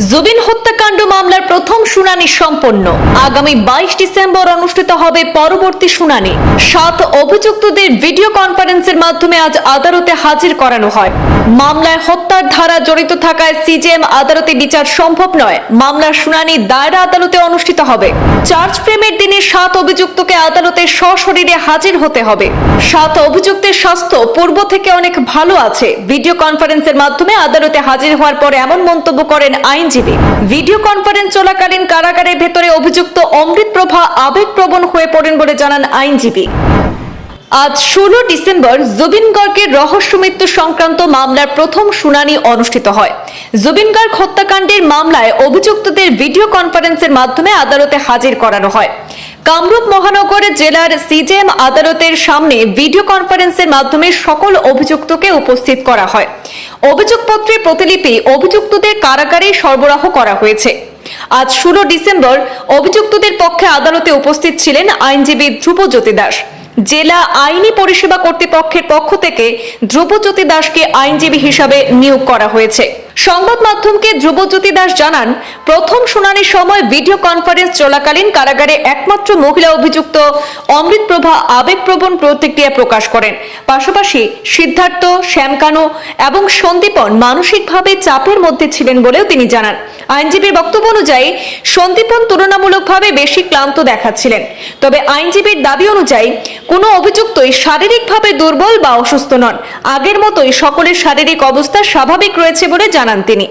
জুবিন হত্যাকাণ্ড মামলার প্রথম শুনানি সম্পন্ন। আগামী 22 ডিসেম্বর অনুষ্ঠিত হবে পরবর্তী শুনানি। 7 অভিযুক্তদের ভিডিও কনফারেন্সের মাধ্যমে আজ আদালতে হাজির করানো হয়। মামলায় হত্যার ধারা জড়িত থাকায় সিজেএম আদালতে বিচার সম্ভব নয়। মামলার শুনানি দায়রা আদালতে অনুষ্ঠিত হবে। চার্জ ফ্রেমের দিনে 7 অভিযুক্তকে আদালতে সশরীরে হাজির হতে হবে। 7 অভিযুক্তের স্বাস্থ্য পূর্ব থেকে অনেক ভালো আছে। ভিডিও কনফারেন্সের মাধ্যমে আদালতে হাজির হওয়ার পর এমন মন্তব্য করেন আইনজীবী। ভিডিও কনফারেন্স চলাকালীন কারাগারের ভেতরে অভিযুক্ত অমৃতপ্রভা আবেগপ্রবণ হয়ে পড়েন বলে জানান আইনজীবী। আজ 16 ডিসেম্বর জুবিন গার্গের রহস্য মৃত্যু সংক্রান্ত মামলার প্রথম শুনানি অনুষ্ঠিত হয়। জুবিন গার্গ হত্যাকাণ্ডের মামলায় অভিযুক্তদের ভিডিও কনফারেন্সের মাধ্যমে আদালতে হাজির করানো হয়। কামরূপ মহানগর জেলার সিজেএম আদালতের সামনে ভিডিও কনফারেন্সের মাধ্যমে সকল অভিযুক্তকে উপস্থিত করা হয়। অভিযোগপত্রের প্রতিলিপি অভিযুক্তদের কারাগারে সরবরাহ করা হয়েছে। আজ 16 ডিসেম্বর অভিযুক্তদের পক্ষে আদালতে উপস্থিত ছিলেন আইনজীবী ধ্রুবজ্যোতি দাস। জেলা আইনি পরিষেবা কর্তৃপক্ষের পক্ষ থেকে ধ্রুবজ্যোতি দাসকে আইনজীবী হিসাবে নিয়োগ করা হয়েছে। সংবাদ মাধ্যমকে ধ্রুবজ্যোতি দাস জানান, প্রথম শুনানির সময় ভিডিও কনফারেন্স চলাকালীন কারাগারে একমাত্র মহিলা অভিযুক্ত অমৃতপ্রভা আবেগপ্রবণ প্রতিক্রিয়া প্রকাশ করেন। পাশাপাশি সিদ্ধার্থ, শ্যামকানু এবং সন্দীপন মানসিকভাবে চাপের মধ্যে ছিলেন বলেও তিনি জানান। আইনজীবীর বক্তব্য অনুযায়ী সন্দীপন তুলনামূলকভাবে বেশি ক্লান্ত দেখাচ্ছিলেন। তবে আইনজীবীর দাবি অনুযায়ী কোনো অভিযুক্তই শারীরিকভাবে দুর্বল বা অসুস্থ নন। আগের মতোই সকলের শারীরিক অবস্থা স্বাভাবিক রয়েছে বলে জানান তিনি।